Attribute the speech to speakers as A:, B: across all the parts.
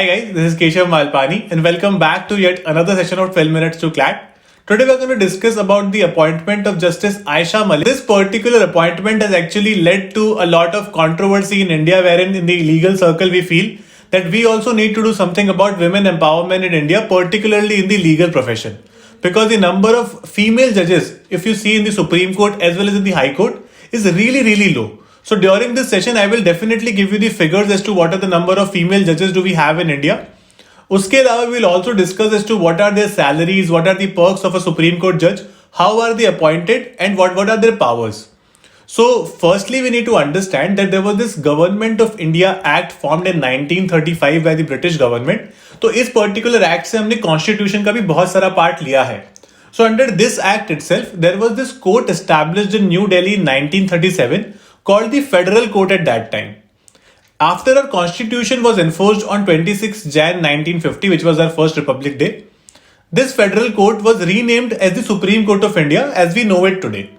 A: Hi guys, this is Keshav Malpani and welcome back to yet another session of 12 Minutes to CLAT. Today we are going to discuss about the appointment of Justice Aisha Malik. This particular appointment has actually led to a lot of controversy in India, wherein in the legal circle we feel that we also need to do something about women empowerment in India, particularly in the legal profession. Because the number of female judges, if you see in the Supreme Court as well as in the High Court, is really low. So during this session, I will definitely give you the figures as to what are the number of female judges do we have in India. उसके अलावा we will also discuss as to what are their salaries, what are the perks of a Supreme Court judge, how are they appointed, and what are their powers. So firstly, we need to understand that there was this Government of India Act formed in 1935 by the British government. तो इस particular act से हमने constitution का भी बहुत सारा part लिया है. So under this act itself, there was this court established in New Delhi in 1937 called the Federal Court at that time. After our constitution was enforced on 26 Jan 1950, which was our first Republic Day, this Federal Court was renamed as the Supreme Court of India as we know it today.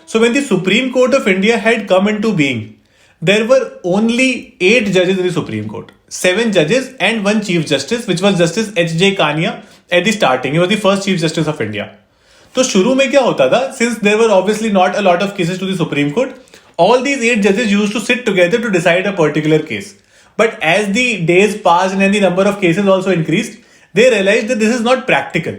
A: So when the Supreme Court of India had come into being, there were only 8 judges in the Supreme Court. 7 judges and 1 Chief Justice, which was Justice H.J. Kania at the starting. He was the first Chief Justice of India. तो शुरू में क्या होता था, since there were obviously not a lot of cases to the Supreme Court, all these 8 judges used to sit together to decide a particular case. But as the days passed and the number of cases also increased, they realized that this is not practical.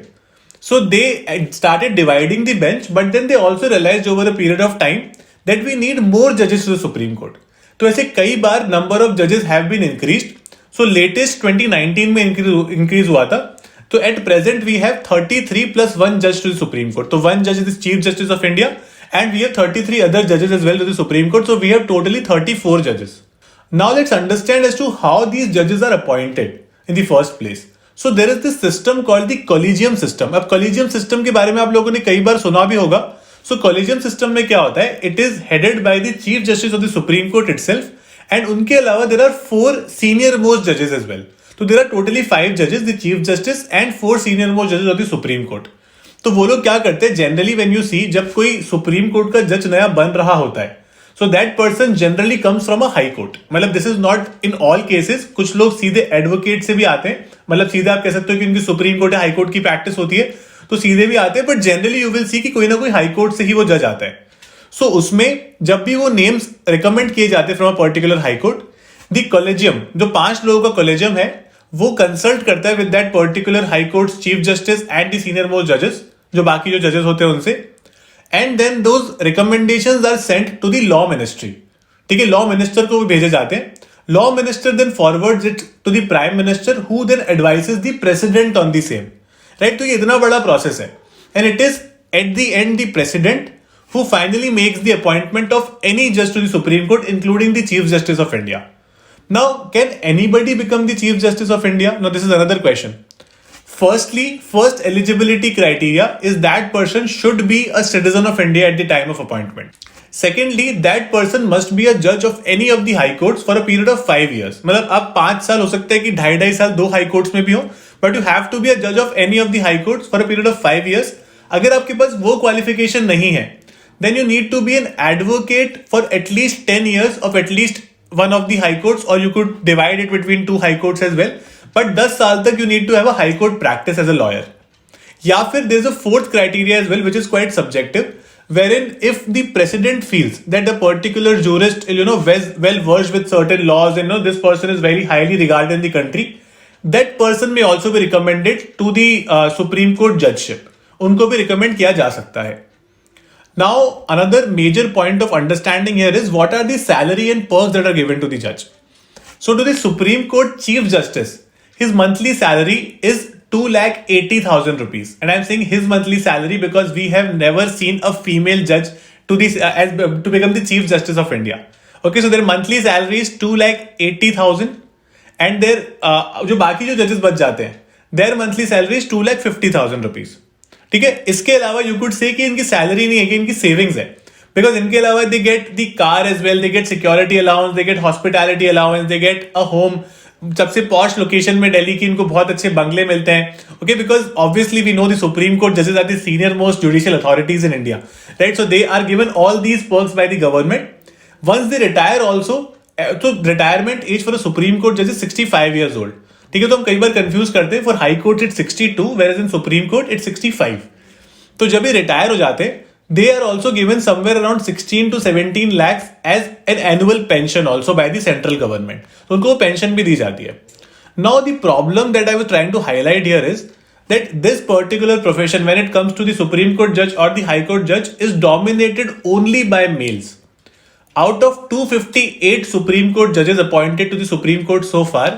A: So they started dividing the bench, but then they also realized over a period of time that we need more judges to the Supreme Court. तो ऐसे कई बार number of judges have been increased. So latest 2019 में increase हुआ था. So at present we have 33 plus 1 judge to the Supreme Court. So 1 judge is the Chief Justice of India and we have 33 other judges as well to the Supreme Court. So we have totally 34 judges. Now let's understand as to how these judges are appointed in the first place. So there is this system called the collegium system. अब collegium system के बारे में आप लोगों ने कई बार सुना भी होगा. So collegium system में क्या होता है? It is headed by the Chief Justice of the Supreme Court itself and उनके अलावा there are 4 senior most judges as well. So there are totally 5 judges, the Chief Justice and 4 senior most judges of the Supreme Court. तो वो लोग क्या करते हैं, generally when you see, जब कोई सुप्रीम कोर्ट का जज नया बन रहा होता है, so that person generally comes from a high court. मतलब this is not in all cases. कुछ लोग सीधे एडवोकेट से भी आते हैं, मतलब सीधे आप कह सकते हो कि उनकी सुप्रीम कोर्ट या हाई कोर्ट की प्रैक्टिस होती है तो सीधे भी आते हैं, but generally you will see कि कोई ना कोई हाई कोर्ट से ही वो जज आता है. सो उसमें जब भी वो नेम्स रिकमेंड किए जाते हैं from a particular high court, the collegium, जो 5 लोगों का कॉलेजियम है, वो कंसल्ट करता है with that particular high court chief justice and the senior most जजेस, जो बाकी जो जजेस होते हैं उनसे, and then those recommendations are sent to the law ministry. ठीक है, लॉ मिनिस्टर को भी भेजे जाते हैं. Law minister then forwards it to the prime minister who then advises the president on the same. Right, तो ये इतना बड़ा प्रोसेस है and it is at the end the president who finally makes the appointment of any जज to the supreme Court including the Chief Justice of India. Now, can anybody become the Chief Justice of India? Now, this is another question. Firstly, first eligibility criteria is that person should be a citizen of India at the time of appointment. Secondly, that person must be a judge of any of the high courts for a period of 5 years. मतलब आप 5 साल हो सकते हैं कि 2.5 साल 2 high courts में भी हो, but you have to be a judge of any of the high courts for a period of 5 years. अगर आपके पास वो क्वालिफिकेशन नहीं है, then you need to be an advocate for at least 10 years of at least one of the high courts, or you could divide it between 2 high courts as well. But 10 साल तक you need to have a high court practice as a lawyer. या फिर there is a 4th criteria as well, which is quite subjective, wherein if the president feels that a particular jurist, well versed with certain laws, and this person is very highly regarded in the country, that person may also be recommended to the Supreme Court judgeship. उनको भी recommend किया जा सकता है. Now, another major point of understanding here is what are the salary and perks that are given to the judge. So, to the Supreme Court Chief Justice, his monthly salary is 2,80,000 rupees. And I'm saying his monthly salary because we have never seen a female judge to become the Chief Justice of India. Okay, so their monthly salary is 2,80,000, and their जो बाकी जो judges बच जाते हैं, their monthly salary is 2,50,000 rupees. ठीक है, इसके अलावा यू कुड से कि इनकी सैलरी नहीं है, कि इनकी सेविंग्स है, बिकॉज इनके अलावा they get the car as well, they get security allowance, they get hospitality allowance, they get a home. सबसे पॉश लोकेशन में दिल्ली की इनको बहुत अच्छे बंगले मिलते हैं. Okay, because obviously we know the supreme Court जजेस are the senior most judicial authorities in India, right? So they are given all these perks by the government. Once they retire also, तो retirement age for a supreme court जज is 65 years old. ठीक है, तो हम कई बार confuse करते हैं, for high court it's 62 where in supreme court it's 65। तो जब ये रिटायर हो जाते, they are also given somewhere around 16 to 17 lakhs as an annual pension also by the central government, तो उनको पेंशन भी दी जाती है। Now the problem that I was trying to highlight here is that this particular profession, when it comes to the Supreme Court judge or the High Court judge, is dominated only by males. Out of 258 Supreme Court judges appointed to the Supreme Court so far,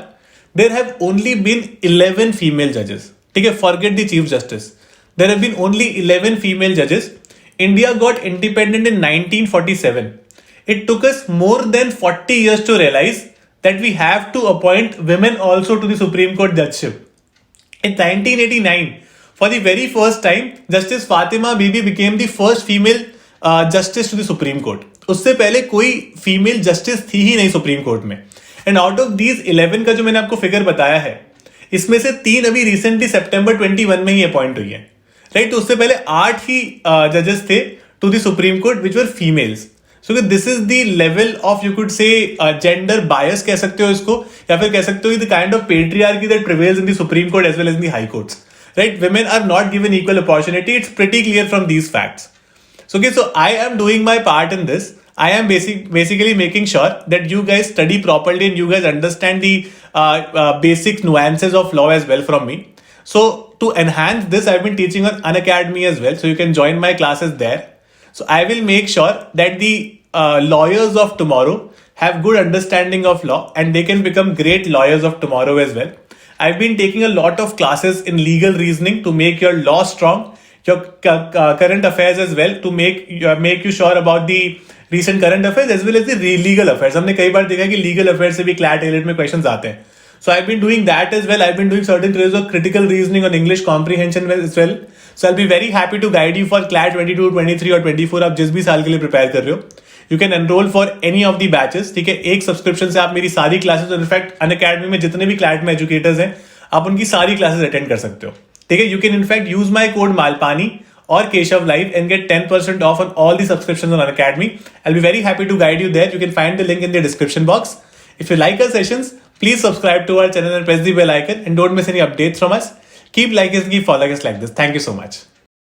A: there have only been 11 female judges. Okay, forget the Chief Justice. There have been only 11 female judges. India got independent in 1947. It took us more than 40 years to realize that we have to appoint women also to the Supreme Court judgeship. In 1989, for the very first time, Justice Fatima Bibi became the first female justice to the Supreme Court. उससे पहले कोई female justice थी ही नहीं supreme court में। And out of these 11 का जो मैंने आपको फिगर बताया है, इसमें से 3 अभी रिसेंटली सितंबर 21 में ही अपॉइंट हुई है, राइट। तो उससे पहले 8 ही जजेस थे to the supreme court which were females. So this is the level of, you could say gender bias कह सकते हो इसको, या फिर कह सकते हो the kind of patriarchy that prevails in the supreme court as well as in the high courts, right. women are not given equal opportunity. It's pretty clear from these facts. So I am doing my part in this. I am basically making sure that you guys study properly and you guys understand the basic nuances of law as well from me. So to enhance this, I've been teaching on Unacademy as well, so you can join my classes there. So I will make sure that the lawyers of tomorrow have good understanding of law and they can become great lawyers of tomorrow as well. I've been taking a lot of classes in legal reasoning to make your law strong, your current affairs as well, to make you sure about the recent current affairs as well as the legal affairs. हमने कई बार देखा कि legal affairs से भी CLAT AILET में questions आते हैं. So I've been doing that as well. I've been doing certain classes of critical reasoning on English comprehension as well. So I'll be very happy to guide you for CLAT 22, 23 और 24. आप जिस भी साल के लिए prepare कर रहे हो, you can enroll for any of the batches. ठीक है, एक subscription से आप मेरी सारी classes, और इनफैक्ट Unacademy में जितने भी CLAT में educators हैं, आप उनकी सारी classes attend कर सकते हो। ठीक है, you can in fact use my code Malpani or Keshav Live and get 10% off on all the subscriptions on Unacademy. I'll be very happy to guide you there. You can find the link in the description box. If you like our sessions, please subscribe to our channel and press the bell icon and don't miss any updates from us. Keep liking and keep following us like this. Thank you so much.